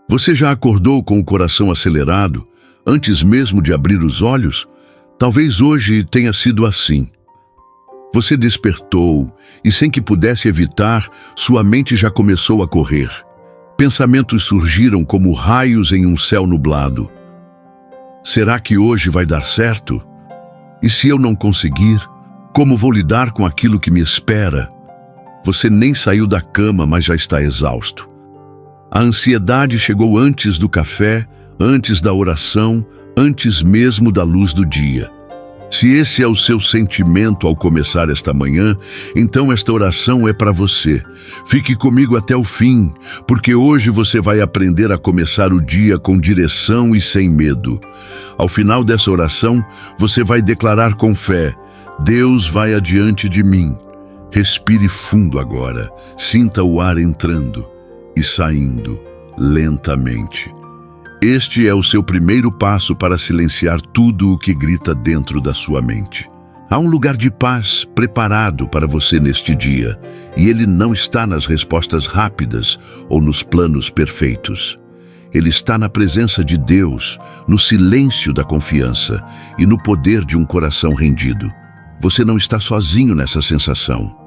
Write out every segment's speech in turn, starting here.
Você já acordou com o coração acelerado, antes mesmo de abrir os olhos? Talvez hoje tenha sido assim. Você despertou e, sem que pudesse evitar, sua mente já começou a correr. Pensamentos surgiram como raios em um céu nublado. Será que hoje vai dar certo? E se eu não conseguir, como vou lidar com aquilo que me espera? Você nem saiu da cama, mas já está exausto. A ansiedade chegou antes do café, antes da oração, antes mesmo da luz do dia. Se esse é o seu sentimento ao começar esta manhã, então esta oração é para você. Fique comigo até o fim, porque hoje você vai aprender a começar o dia com direção e sem medo. Ao final dessa oração, você vai declarar com fé: Deus vai adiante de mim. Respire fundo agora, sinta o ar entrando e saindo lentamente. Este é o seu primeiro passo para silenciar tudo o que grita dentro da sua mente. Há um lugar de paz preparado para você neste dia, e ele não está nas respostas rápidas ou nos planos perfeitos. Ele está na presença de Deus, no silêncio da confiança e no poder de um coração rendido. Você não está sozinho nessa sensação.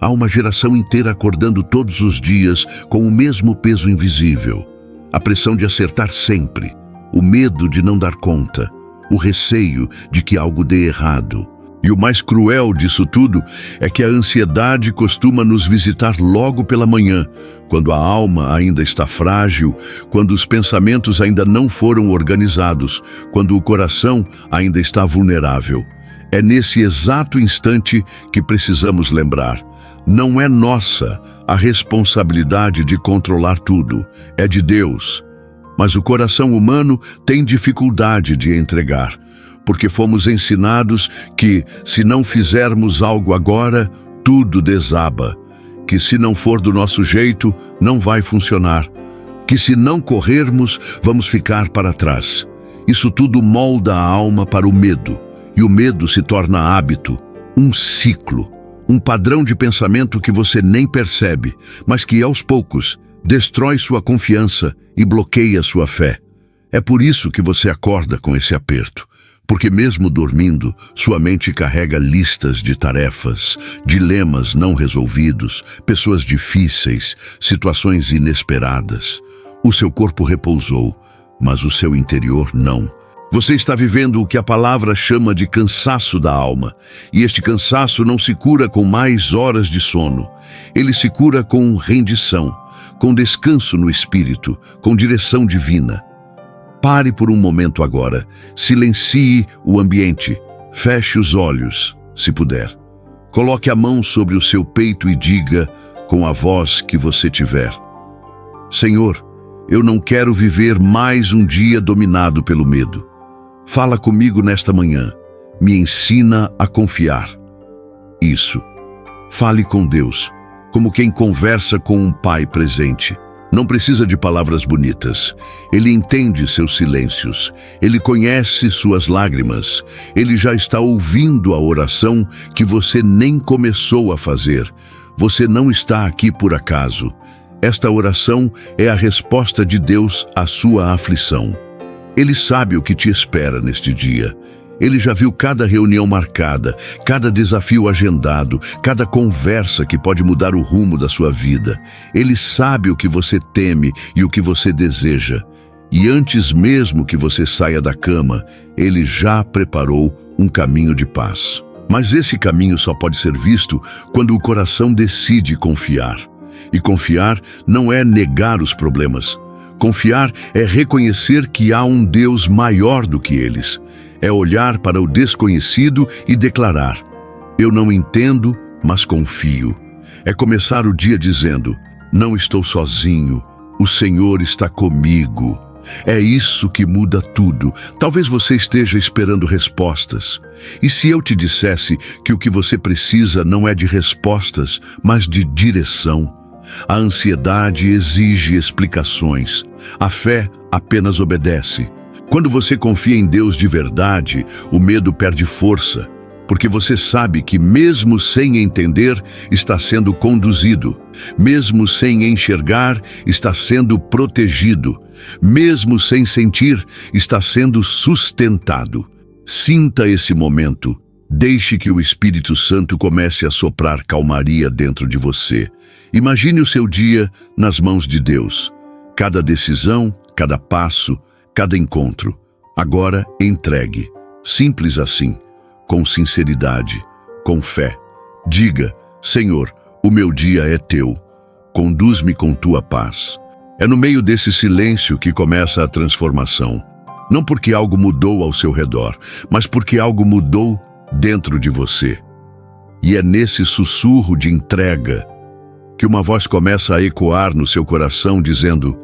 Há uma geração inteira acordando todos os dias com o mesmo peso invisível. A pressão de acertar sempre, o medo de não dar conta, o receio de que algo dê errado. E o mais cruel disso tudo é que a ansiedade costuma nos visitar logo pela manhã, quando a alma ainda está frágil, quando os pensamentos ainda não foram organizados, quando o coração ainda está vulnerável. É nesse exato instante que precisamos lembrar: não é nossa a responsabilidade de controlar tudo, é de Deus. Mas o coração humano tem dificuldade de entregar, porque fomos ensinados que, se não fizermos algo agora, tudo desaba, que se não for do nosso jeito, não vai funcionar, que se não corrermos, vamos ficar para trás. Isso tudo molda a alma para o medo, e o medo se torna hábito, um ciclo. Um padrão de pensamento que você nem percebe, mas que aos poucos destrói sua confiança e bloqueia sua fé. É por isso que você acorda com esse aperto, porque mesmo dormindo, sua mente carrega listas de tarefas, dilemas não resolvidos, pessoas difíceis, situações inesperadas. O seu corpo repousou, mas o seu interior não. Você está vivendo o que a palavra chama de cansaço da alma, e este cansaço não se cura com mais horas de sono. Ele se cura com rendição, com descanso no espírito, com direção divina. Pare por um momento agora, silencie o ambiente, feche os olhos, se puder. Coloque a mão sobre o seu peito e diga, com a voz que você tiver: Senhor, eu não quero viver mais um dia dominado pelo medo. Fala comigo nesta manhã, me ensina a confiar. Isso. Fale com Deus, como quem conversa com um pai presente. Não precisa de palavras bonitas. Ele entende seus silêncios, ele conhece suas lágrimas, ele já está ouvindo a oração que você nem começou a fazer. Você não está aqui por acaso. Esta oração é a resposta de Deus à sua aflição. Ele sabe o que te espera neste dia. Ele já viu cada reunião marcada, cada desafio agendado, cada conversa que pode mudar o rumo da sua vida. Ele sabe o que você teme e o que você deseja. E antes mesmo que você saia da cama, Ele já preparou um caminho de paz. Mas esse caminho só pode ser visto quando o coração decide confiar. E confiar não é negar os problemas. Confiar é reconhecer que há um Deus maior do que eles. É olhar para o desconhecido e declarar: eu não entendo, mas confio. É começar o dia dizendo: não estou sozinho, o Senhor está comigo. É isso que muda tudo. Talvez você esteja esperando respostas. E se eu te dissesse que o que você precisa não é de respostas, mas de direção? A ansiedade exige explicações. A fé apenas obedece. Quando você confia em Deus de verdade, o medo perde força. porque você sabe que mesmo sem entender, está sendo conduzido, mesmo sem enxergar, está sendo protegido, mesmo sem sentir, está sendo sustentado. Sinta esse momento. Deixe que o Espírito Santo comece a soprar calmaria dentro de você. Imagine o seu dia nas mãos de Deus. Cada decisão, cada passo, cada encontro. Agora entregue. Simples assim. Com sinceridade, com fé. Diga: Senhor, o meu dia é teu. Conduz-me com tua paz. É no meio desse silêncio que começa a transformação. Não porque algo mudou ao seu redor, mas porque algo mudou dentro de você. E é nesse sussurro de entrega que uma voz começa a ecoar no seu coração dizendo: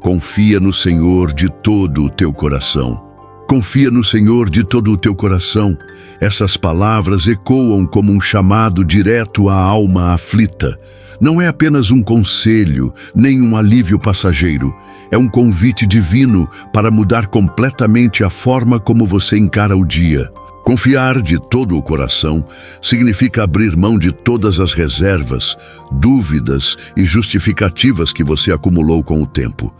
confia no Senhor de todo o teu coração. Confia no Senhor de todo o teu coração. Essas palavras ecoam como um chamado direto à alma aflita. Não é apenas um conselho, nem um alívio passageiro. É um convite divino para mudar completamente a forma como você encara o dia. Confiar de todo o coração significa abrir mão de todas as reservas, dúvidas e justificativas que você acumulou com o tempo.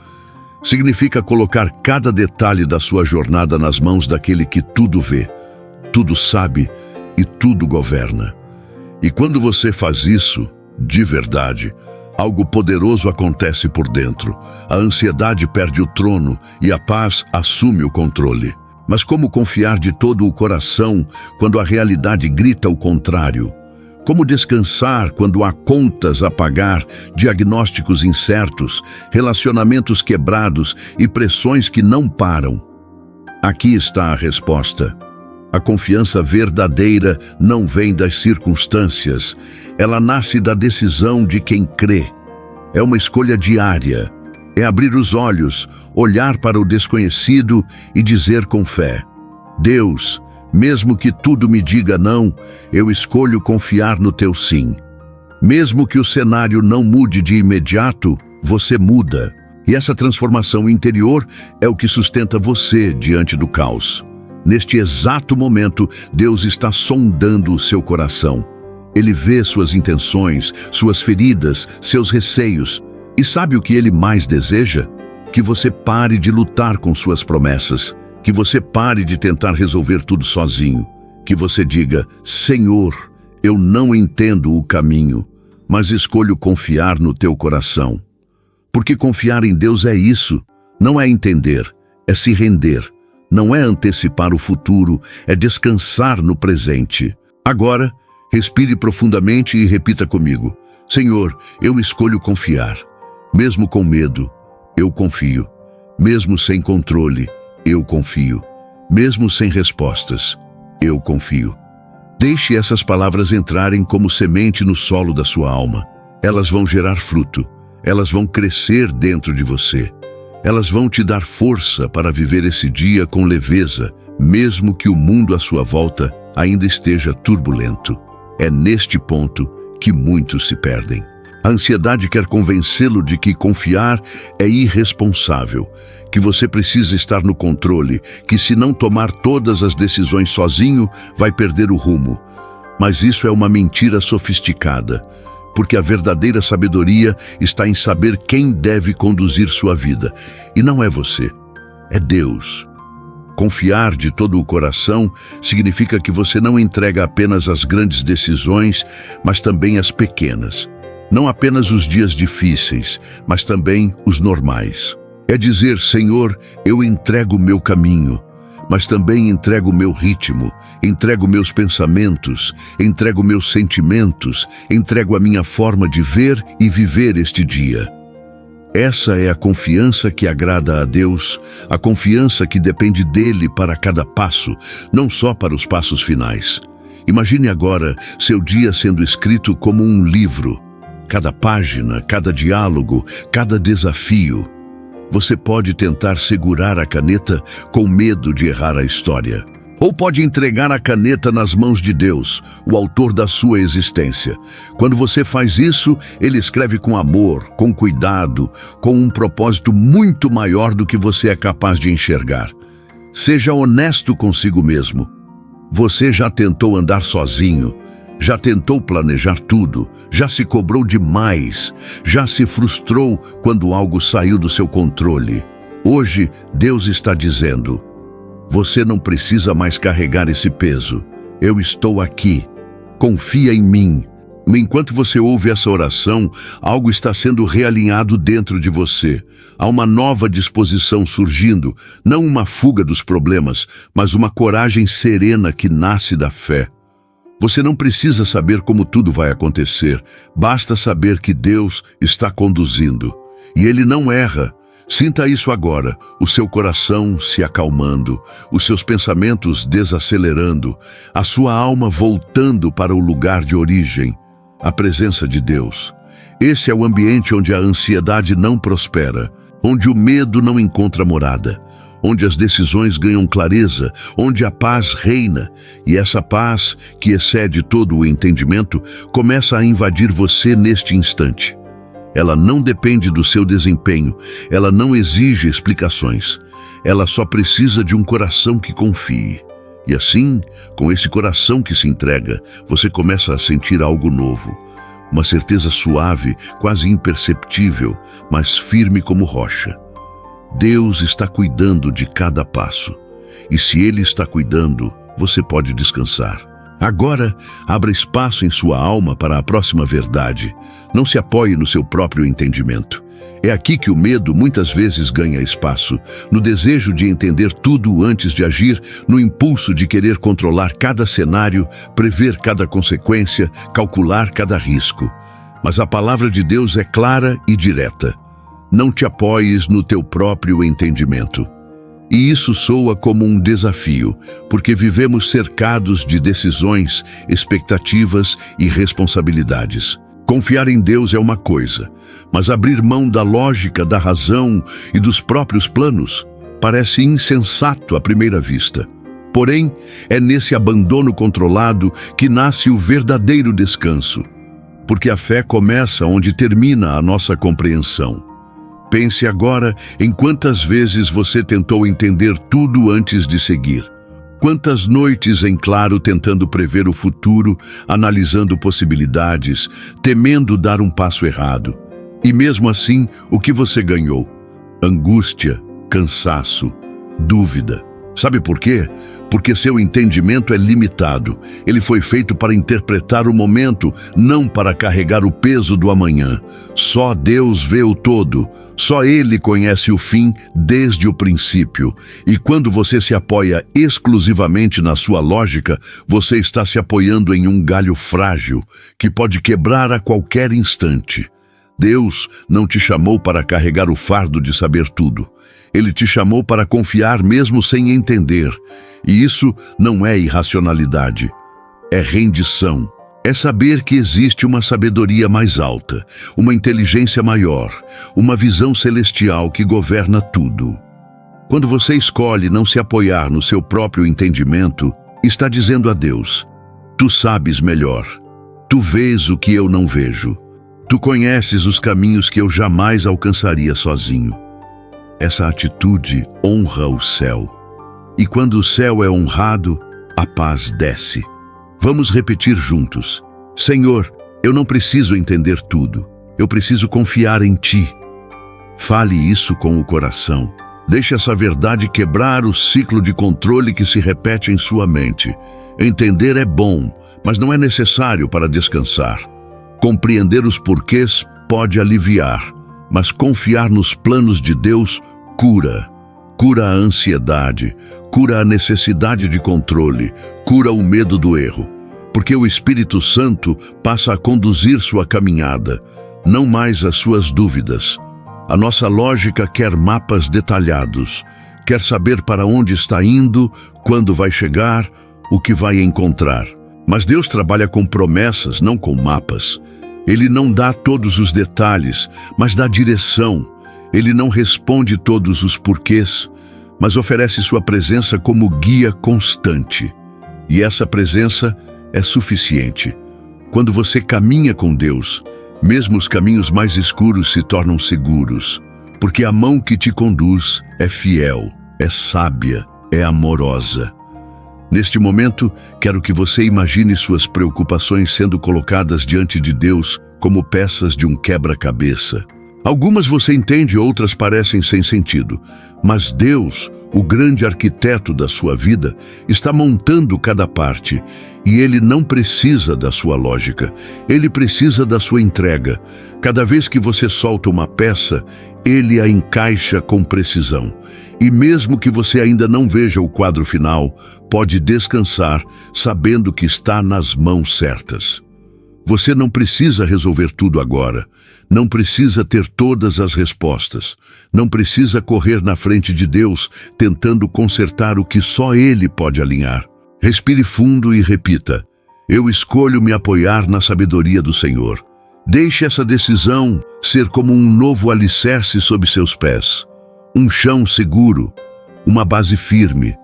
Significa colocar cada detalhe da sua jornada nas mãos daquele que tudo vê, tudo sabe e tudo governa. E quando você faz isso, de verdade, algo poderoso acontece por dentro. A ansiedade perde o trono e a paz assume o controle. Mas como confiar de todo o coração quando a realidade grita o contrário? Como descansar quando há contas a pagar, diagnósticos incertos, relacionamentos quebrados e pressões que não param? Aqui está a resposta. A confiança verdadeira não vem das circunstâncias. Ela nasce da decisão de quem crê. É uma escolha diária. É abrir os olhos, olhar para o desconhecido e dizer com fé: Deus, mesmo que tudo me diga não, eu escolho confiar no teu sim. Mesmo que o cenário não mude de imediato, você muda. E essa transformação interior é o que sustenta você diante do caos. Neste exato momento, Deus está sondando o seu coração. Ele vê suas intenções, suas feridas, seus receios. E sabe o que Ele mais deseja? Que você pare de lutar com suas promessas. Que você pare de tentar resolver tudo sozinho. Que você diga: Senhor, eu não entendo o caminho, mas escolho confiar no teu coração. Porque confiar em Deus é isso. Não é entender, é se render. Não é antecipar o futuro, é descansar no presente. Agora, respire profundamente e repita comigo: Senhor, eu escolho confiar. Mesmo com medo, eu confio. Mesmo sem controle, eu confio. Mesmo sem respostas, eu confio. Deixe essas palavras entrarem como semente no solo da sua alma. Elas vão gerar fruto. Elas vão crescer dentro de você. Elas vão te dar força para viver esse dia com leveza, mesmo que o mundo à sua volta ainda esteja turbulento. É neste ponto que muitos se perdem. A ansiedade quer convencê-lo de que confiar é irresponsável, que você precisa estar no controle, que se não tomar todas as decisões sozinho, vai perder o rumo. Mas isso é uma mentira sofisticada, porque a verdadeira sabedoria está em saber quem deve conduzir sua vida. E não é você, é Deus. Confiar de todo o coração significa que você não entrega apenas as grandes decisões, mas também as pequenas. Não apenas os dias difíceis, mas também os normais. É dizer: Senhor, eu entrego o meu caminho, mas também entrego o meu ritmo, entrego meus pensamentos, entrego meus sentimentos, entrego a minha forma de ver e viver este dia. Essa é a confiança que agrada a Deus, a confiança que depende dele para cada passo, não só para os passos finais. Imagine agora seu dia sendo escrito como um livro. Cada página, cada diálogo, cada desafio. Você pode tentar segurar a caneta com medo de errar a história. Ou pode entregar a caneta nas mãos de Deus, o autor da sua existência. Quando você faz isso, Ele escreve com amor, com cuidado, com um propósito muito maior do que você é capaz de enxergar. Seja honesto consigo mesmo. Você já tentou andar sozinho, já tentou planejar tudo, já se cobrou demais, já se frustrou quando algo saiu do seu controle. Hoje, Deus está dizendo: você não precisa mais carregar esse peso. Eu estou aqui. Confia em mim. Enquanto você ouve essa oração, algo está sendo realinhado dentro de você. Há uma nova disposição surgindo, não uma fuga dos problemas, mas uma coragem serena que nasce da fé. Você não precisa saber como tudo vai acontecer, basta saber que Deus está conduzindo. E Ele não erra. Sinta isso agora, o seu coração se acalmando, os seus pensamentos desacelerando, a sua alma voltando para o lugar de origem, a presença de Deus. Esse é o ambiente onde a ansiedade não prospera, onde o medo não encontra morada, onde as decisões ganham clareza, onde a paz reina, e essa paz, que excede todo o entendimento, começa a invadir você neste instante. Ela não depende do seu desempenho, ela não exige explicações, ela só precisa de um coração que confie. E assim, com esse coração que se entrega, você começa a sentir algo novo, uma certeza suave, quase imperceptível, mas firme como rocha. Deus está cuidando de cada passo, e se Ele está cuidando, você pode descansar. Agora, abra espaço em sua alma para a próxima verdade. Não se apoie no seu próprio entendimento. É aqui que o medo muitas vezes ganha espaço, no desejo de entender tudo antes de agir, no impulso de querer controlar cada cenário, prever cada consequência, calcular cada risco. Mas a palavra de Deus é clara e direta. Não te apoies no teu próprio entendimento. E isso soa como um desafio, porque vivemos cercados de decisões, expectativas e responsabilidades. Confiar em Deus é uma coisa, mas abrir mão da lógica, da razão e dos próprios planos parece insensato à primeira vista. Porém, é nesse abandono controlado que nasce o verdadeiro descanso, porque a fé começa onde termina a nossa compreensão. Pense agora em quantas vezes você tentou entender tudo antes de seguir. Quantas noites em claro tentando prever o futuro, analisando possibilidades, temendo dar um passo errado. E mesmo assim, o que você ganhou? Angústia, cansaço, dúvida. Sabe por quê? Porque seu entendimento é limitado. Ele foi feito para interpretar o momento, não para carregar o peso do amanhã. Só Deus vê o todo. Só Ele conhece o fim desde o princípio. E quando você se apoia exclusivamente na sua lógica, você está se apoiando em um galho frágil, que pode quebrar a qualquer instante. Deus não te chamou para carregar o fardo de saber tudo. Ele te chamou para confiar mesmo sem entender. E isso não é irracionalidade, é rendição. É saber que existe uma sabedoria mais alta, uma inteligência maior, uma visão celestial que governa tudo. Quando você escolhe não se apoiar no seu próprio entendimento, está dizendo a Deus: tu sabes melhor, tu vês o que eu não vejo, tu conheces os caminhos que eu jamais alcançaria sozinho. Essa atitude honra o céu. E quando o céu é honrado, a paz desce. Vamos repetir juntos: Senhor, eu não preciso entender tudo. Eu preciso confiar em Ti. Fale isso com o coração. Deixe essa verdade quebrar o ciclo de controle que se repete em sua mente. Entender é bom, mas não é necessário para descansar. Compreender os porquês pode aliviar, mas confiar nos planos de Deus cura. Cura a ansiedade, cura a necessidade de controle, cura o medo do erro. Porque o Espírito Santo passa a conduzir sua caminhada, não mais as suas dúvidas. A nossa lógica quer mapas detalhados, quer saber para onde está indo, quando vai chegar, o que vai encontrar. Mas Deus trabalha com promessas, não com mapas. Ele não dá todos os detalhes, mas dá direção. Ele não responde todos os porquês, mas oferece sua presença como guia constante. E essa presença é suficiente. Quando você caminha com Deus, mesmo os caminhos mais escuros se tornam seguros, porque a mão que te conduz é fiel, é sábia, é amorosa. Neste momento, quero que você imagine suas preocupações sendo colocadas diante de Deus como peças de um quebra-cabeça. Algumas você entende, outras parecem sem sentido, mas Deus, o grande arquiteto da sua vida, está montando cada parte e Ele não precisa da sua lógica, Ele precisa da sua entrega. Cada vez que você solta uma peça, Ele a encaixa com precisão. E mesmo que você ainda não veja o quadro final, pode descansar sabendo que está nas mãos certas. Você não precisa resolver tudo agora. Não precisa ter todas as respostas. Não precisa correr na frente de Deus tentando consertar o que só Ele pode alinhar. Respire fundo e repita: eu escolho me apoiar na sabedoria do Senhor. Deixe essa decisão ser como um novo alicerce sob seus pés. Um chão seguro, uma base firme.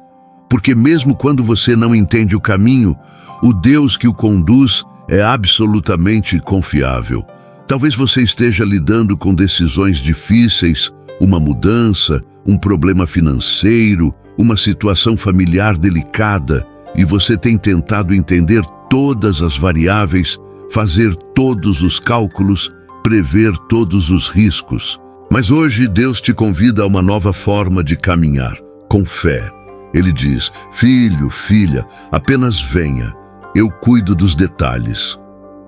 Porque mesmo quando você não entende o caminho, o Deus que o conduz é absolutamente confiável. Talvez você esteja lidando com decisões difíceis, uma mudança, um problema financeiro, uma situação familiar delicada, e você tem tentado entender todas as variáveis, fazer todos os cálculos, prever todos os riscos. Mas hoje Deus te convida a uma nova forma de caminhar, com fé. Ele diz: filho, filha, apenas venha. Eu cuido dos detalhes.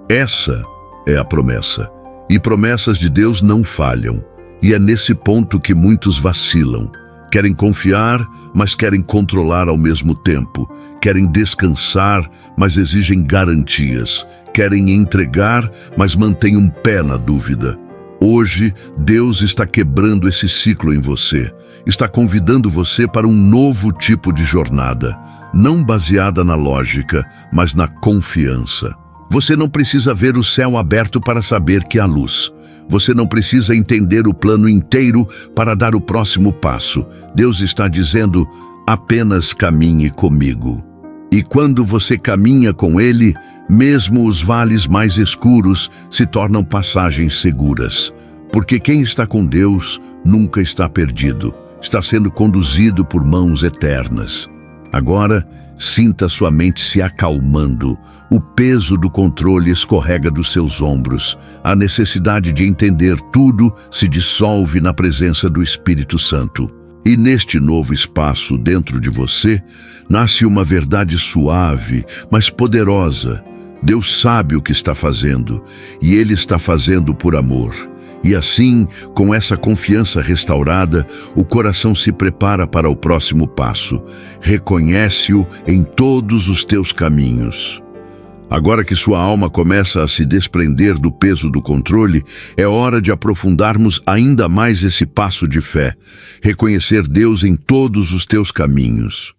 Essa é a promessa. E promessas de Deus não falham. E é nesse ponto que muitos vacilam. Querem confiar, mas querem controlar ao mesmo tempo. Querem descansar, mas exigem garantias. Querem entregar, mas mantêm um pé na dúvida. Hoje, Deus está quebrando esse ciclo em você. Está convidando você para um novo tipo de jornada, não baseada na lógica, mas na confiança. Você não precisa ver o céu aberto para saber que há luz. Você não precisa entender o plano inteiro para dar o próximo passo. Deus está dizendo: apenas caminhe comigo. E quando você caminha com Ele, mesmo os vales mais escuros se tornam passagens seguras. Porque quem está com Deus nunca está perdido. Está sendo conduzido por mãos eternas. Agora, sinta sua mente se acalmando. O peso do controle escorrega dos seus ombros. A necessidade de entender tudo se dissolve na presença do Espírito Santo. E neste novo espaço dentro de você, nasce uma verdade suave, mas poderosa. Deus sabe o que está fazendo, e Ele está fazendo por amor. E assim, com essa confiança restaurada, o coração se prepara para o próximo passo. Reconhece-o em todos os teus caminhos. Agora que sua alma começa a se desprender do peso do controle, é hora de aprofundarmos ainda mais esse passo de fé. Reconhecer Deus em todos os teus caminhos.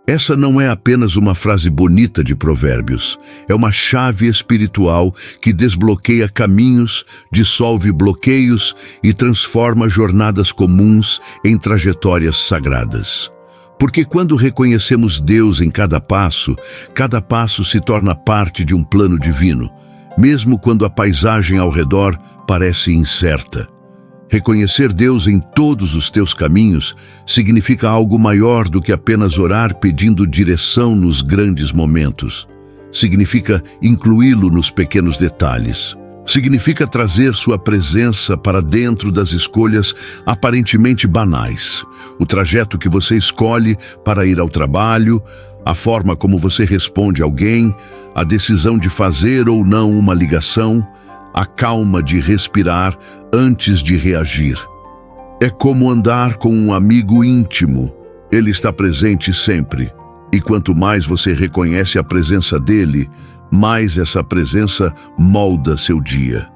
Essa não é apenas uma frase bonita de Provérbios, é uma chave espiritual que desbloqueia caminhos, dissolve bloqueios e transforma jornadas comuns em trajetórias sagradas. Porque quando reconhecemos Deus em cada passo se torna parte de um plano divino, mesmo quando a paisagem ao redor parece incerta. Reconhecer Deus em todos os teus caminhos significa algo maior do que apenas orar pedindo direção nos grandes momentos. Significa incluí-lo nos pequenos detalhes. Significa trazer sua presença para dentro das escolhas aparentemente banais. O trajeto que você escolhe para ir ao trabalho, a forma como você responde a alguém, a decisão de fazer ou não uma ligação, a calma de respirar antes de reagir. É como andar com um amigo íntimo. Ele está presente sempre. E quanto mais você reconhece a presença dele, mais essa presença molda seu dia.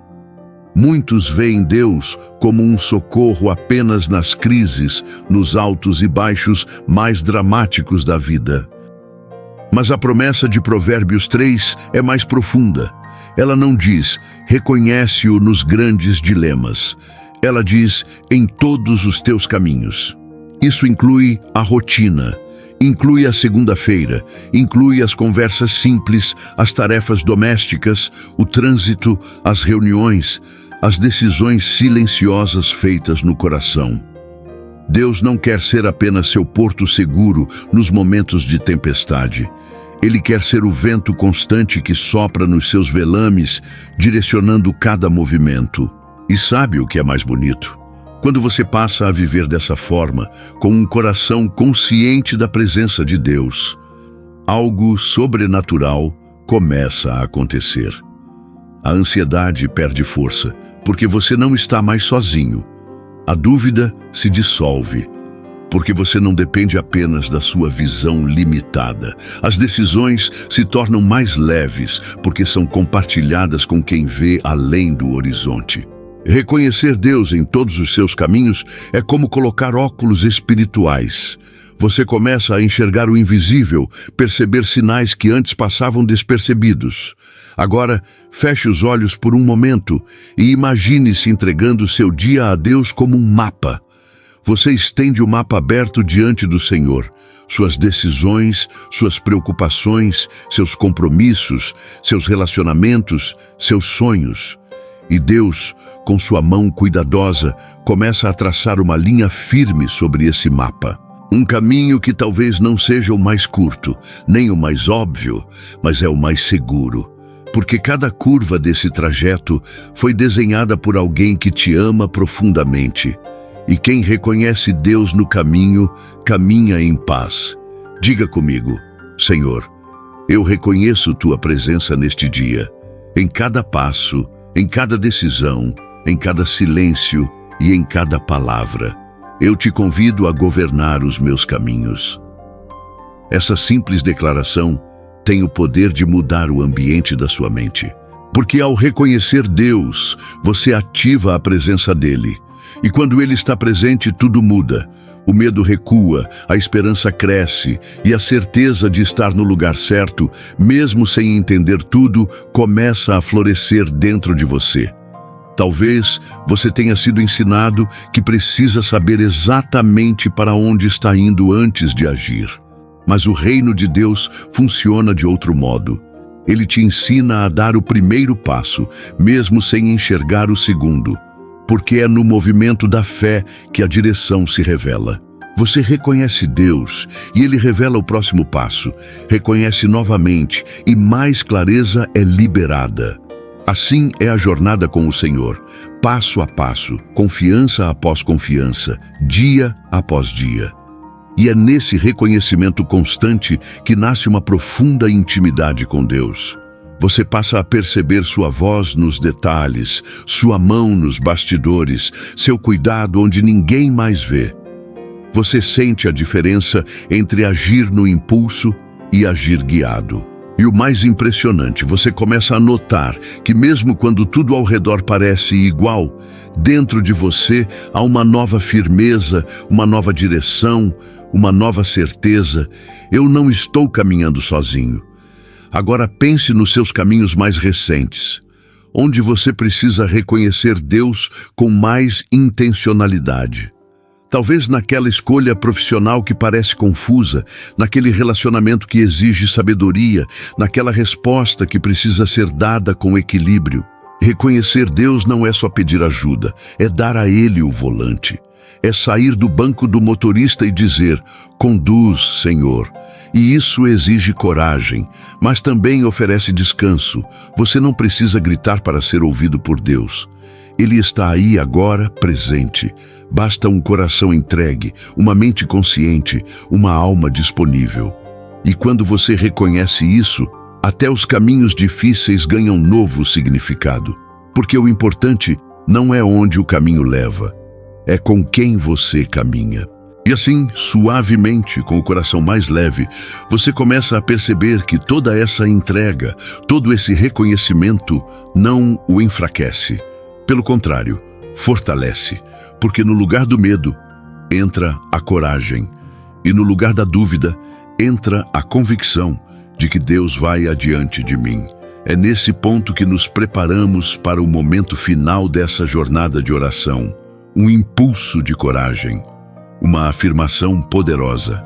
Muitos veem Deus como um socorro apenas nas crises, nos altos e baixos mais dramáticos da vida. Mas a promessa de Provérbios 3 é mais profunda. Ela não diz: reconhece-o nos grandes dilemas. Ela diz: em todos os teus caminhos. Isso inclui a rotina, inclui a segunda-feira, inclui as conversas simples, as tarefas domésticas, o trânsito, as reuniões, as decisões silenciosas feitas no coração. Deus não quer ser apenas seu porto seguro nos momentos de tempestade. Ele quer ser o vento constante que sopra nos seus velames, direcionando cada movimento. E sabe o que é mais bonito? Quando você passa a viver dessa forma, com um coração consciente da presença de Deus, algo sobrenatural começa a acontecer. A ansiedade perde força, porque você não está mais sozinho. A dúvida se dissolve, porque você não depende apenas da sua visão limitada. As decisões se tornam mais leves, porque são compartilhadas com quem vê além do horizonte. Reconhecer Deus em todos os seus caminhos é como colocar óculos espirituais. Você começa a enxergar o invisível, perceber sinais que antes passavam despercebidos. Agora, feche os olhos por um momento e imagine-se entregando seu dia a Deus como um mapa. Você estende o mapa aberto diante do Senhor. Suas decisões, suas preocupações, seus compromissos, seus relacionamentos, seus sonhos. E Deus, com sua mão cuidadosa, começa a traçar uma linha firme sobre esse mapa. Um caminho que talvez não seja o mais curto, nem o mais óbvio, mas é o mais seguro. Porque cada curva desse trajeto foi desenhada por alguém que te ama profundamente. E quem reconhece Deus no caminho, caminha em paz. Diga comigo: Senhor, eu reconheço tua presença neste dia, em cada passo, em cada decisão, em cada silêncio e em cada palavra. Eu te convido a governar os meus caminhos. Essa simples declaração tem o poder de mudar o ambiente da sua mente. Porque ao reconhecer Deus, você ativa a presença dele. E quando ele está presente, tudo muda. O medo recua, a esperança cresce e a certeza de estar no lugar certo, mesmo sem entender tudo, começa a florescer dentro de você. Talvez você tenha sido ensinado que precisa saber exatamente para onde está indo antes de agir. Mas o reino de Deus funciona de outro modo. Ele te ensina a dar o primeiro passo, mesmo sem enxergar o segundo. Porque é no movimento da fé que a direção se revela. Você reconhece Deus e Ele revela o próximo passo, reconhece novamente e mais clareza é liberada. Assim é a jornada com o Senhor, passo a passo, confiança após confiança, dia após dia. E é nesse reconhecimento constante que nasce uma profunda intimidade com Deus. Você passa a perceber sua voz nos detalhes, sua mão nos bastidores, seu cuidado onde ninguém mais vê. Você sente a diferença entre agir no impulso e agir guiado. E o mais impressionante, você começa a notar que mesmo quando tudo ao redor parece igual, dentro de você há uma nova firmeza, uma nova direção, uma nova certeza. Eu não estou caminhando sozinho. Agora pense nos seus caminhos mais recentes, onde você precisa reconhecer Deus com mais intencionalidade. Talvez naquela escolha profissional que parece confusa, naquele relacionamento que exige sabedoria, naquela resposta que precisa ser dada com equilíbrio. Reconhecer Deus não é só pedir ajuda, é dar a Ele o volante. É sair do banco do motorista e dizer: conduz, Senhor. E isso exige coragem, mas também oferece descanso. Você não precisa gritar para ser ouvido por Deus. Ele está aí agora, presente. Basta um coração entregue, uma mente consciente, uma alma disponível. E quando você reconhece isso, até os caminhos difíceis ganham novo significado. Porque o importante não é onde o caminho leva, é com quem você caminha. E assim, suavemente, com o coração mais leve, você começa a perceber que toda essa entrega, todo esse reconhecimento não o enfraquece. Pelo contrário, fortalece, porque no lugar do medo entra a coragem e no lugar da dúvida entra a convicção de que Deus vai adiante de mim. É nesse ponto que nos preparamos para o momento final dessa jornada de oração, um impulso de coragem, uma afirmação poderosa.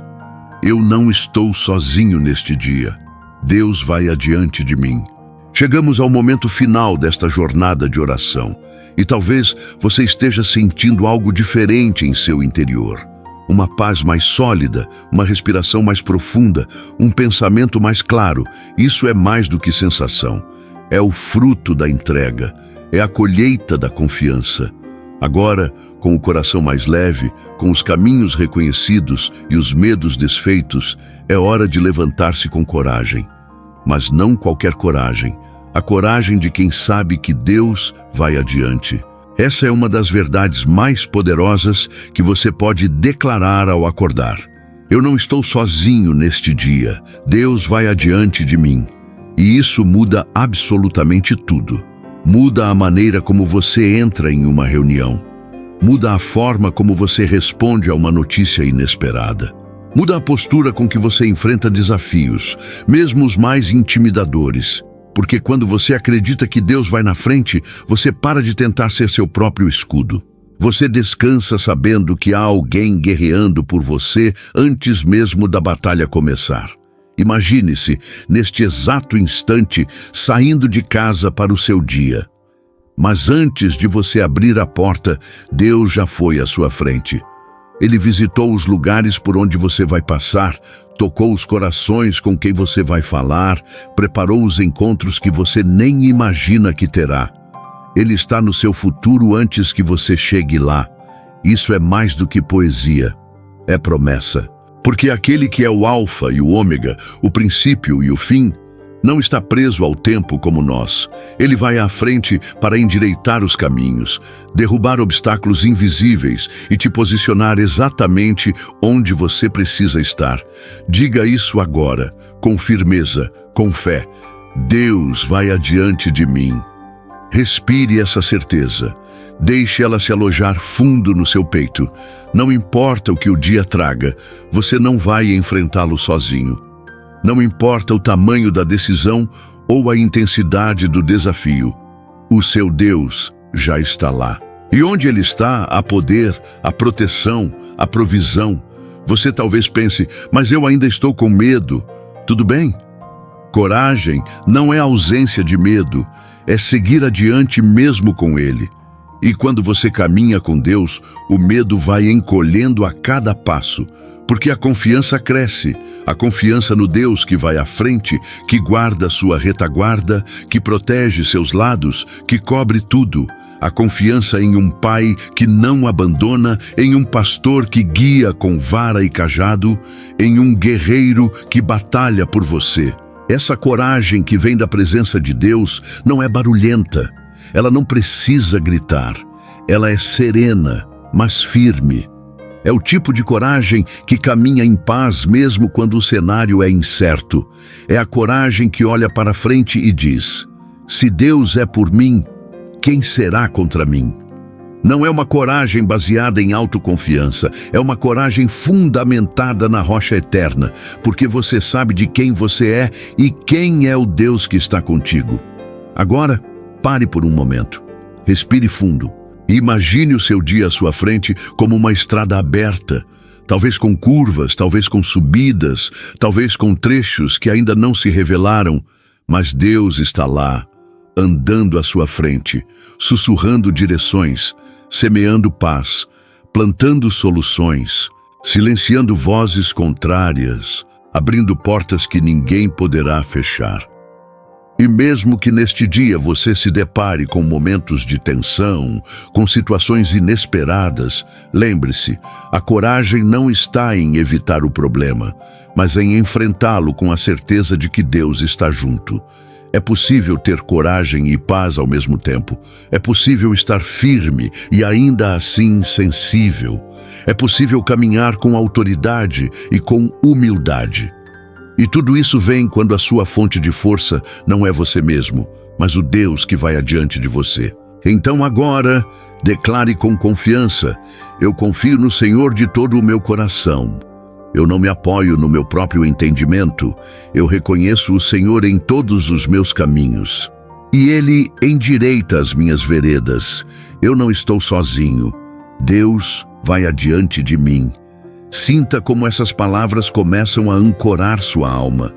Eu não estou sozinho neste dia. Deus vai adiante de mim. Chegamos ao momento final desta jornada de oração e talvez você esteja sentindo algo diferente em seu interior. Uma paz mais sólida, uma respiração mais profunda, um pensamento mais claro. Isso é mais do que sensação. É o fruto da entrega, é a colheita da confiança. Agora, com o coração mais leve, com os caminhos reconhecidos e os medos desfeitos, é hora de levantar-se com coragem. Mas não qualquer coragem, a coragem de quem sabe que Deus vai adiante. Essa é uma das verdades mais poderosas que você pode declarar ao acordar. Eu não estou sozinho neste dia, Deus vai adiante de mim. E isso muda absolutamente tudo. Muda a maneira como você entra em uma reunião. Muda a forma como você responde a uma notícia inesperada. Muda a postura com que você enfrenta desafios, mesmo os mais intimidadores. Porque quando você acredita que Deus vai na frente, você para de tentar ser seu próprio escudo. Você descansa sabendo que há alguém guerreando por você antes mesmo da batalha começar. Imagine-se, neste exato instante, saindo de casa para o seu dia. Mas antes de você abrir a porta, Deus já foi à sua frente. Ele visitou os lugares por onde você vai passar, tocou os corações com quem você vai falar, preparou os encontros que você nem imagina que terá. Ele está no seu futuro antes que você chegue lá. Isso é mais do que poesia, é promessa. Porque aquele que é o alfa e o ômega, o princípio e o fim, não está preso ao tempo como nós. Ele vai à frente para endireitar os caminhos, derrubar obstáculos invisíveis e te posicionar exatamente onde você precisa estar. Diga isso agora, com firmeza, com fé. Deus vai adiante de mim. Respire essa certeza. Deixe ela se alojar fundo no seu peito. Não importa o que o dia traga, você não vai enfrentá-lo sozinho. Não importa o tamanho da decisão ou a intensidade do desafio. O seu Deus já está lá. E onde Ele está, há poder, há proteção, há provisão. Você talvez pense, mas eu ainda estou com medo. Tudo bem? Coragem não é ausência de medo, é seguir adiante mesmo com Ele. E quando você caminha com Deus, o medo vai encolhendo a cada passo, porque a confiança cresce, a confiança no Deus que vai à frente, que guarda sua retaguarda, que protege seus lados, que cobre tudo. A confiança em um Pai que não abandona, em um pastor que guia com vara e cajado, em um guerreiro que batalha por você. Essa coragem que vem da presença de Deus não é barulhenta. Ela não precisa gritar. Ela é serena, mas firme. É o tipo de coragem que caminha em paz mesmo quando o cenário é incerto. É a coragem que olha para frente e diz: se Deus é por mim, quem será contra mim? Não é uma coragem baseada em autoconfiança, é uma coragem fundamentada na rocha eterna, porque você sabe de quem você é e quem é o Deus que está contigo. Agora, pare por um momento, respire fundo e imagine o seu dia à sua frente como uma estrada aberta, talvez com curvas, talvez com subidas, talvez com trechos que ainda não se revelaram, mas Deus está lá, andando à sua frente, sussurrando direções, semeando paz, plantando soluções, silenciando vozes contrárias, abrindo portas que ninguém poderá fechar. E mesmo que neste dia você se depare com momentos de tensão, com situações inesperadas, lembre-se, a coragem não está em evitar o problema, mas em enfrentá-lo com a certeza de que Deus está junto. É possível ter coragem e paz ao mesmo tempo. É possível estar firme e ainda assim sensível. É possível caminhar com autoridade e com humildade. E tudo isso vem quando a sua fonte de força não é você mesmo, mas o Deus que vai adiante de você. Então agora, declare com confiança: eu confio no Senhor de todo o meu coração. Eu não me apoio no meu próprio entendimento, eu reconheço o Senhor em todos os meus caminhos. E Ele endireita as minhas veredas. Eu não estou sozinho. Deus vai adiante de mim. Sinta como essas palavras começam a ancorar sua alma.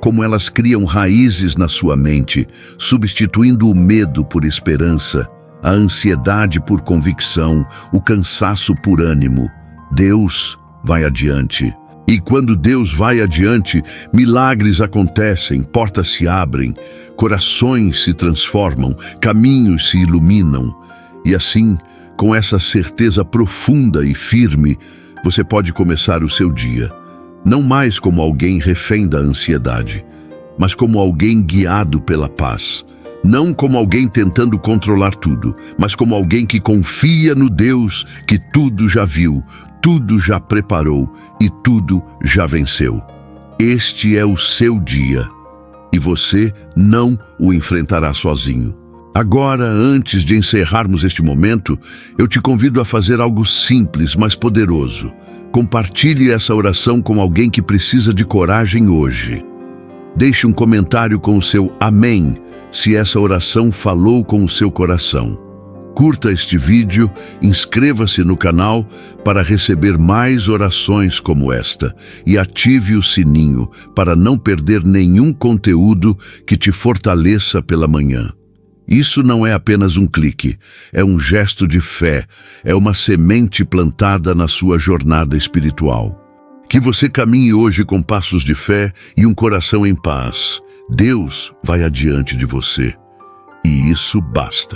como elas criam raízes na sua mente, substituindo o medo por esperança, a ansiedade por convicção, o cansaço por ânimo. Deus vai adiante. E quando Deus vai adiante, milagres acontecem, portas se abrem, corações se transformam, caminhos se iluminam. E assim, com essa certeza profunda e firme, você pode começar o seu dia, não mais como alguém refém da ansiedade, mas como alguém guiado pela paz. Não como alguém tentando controlar tudo, mas como alguém que confia no Deus que tudo já viu, tudo já preparou e tudo já venceu. Este é o seu dia e você não o enfrentará sozinho. Agora, antes de encerrarmos este momento, eu te convido a fazer algo simples, mas poderoso. Compartilhe essa oração com alguém que precisa de coragem hoje. Deixe um comentário com o seu amém, se essa oração falou com o seu coração. Curta este vídeo, inscreva-se no canal para receber mais orações como esta e ative o sininho para não perder nenhum conteúdo que te fortaleça pela manhã. Isso não é apenas um clique, é um gesto de fé, é uma semente plantada na sua jornada espiritual. Que você caminhe hoje com passos de fé e um coração em paz. Deus vai adiante de você. E isso basta.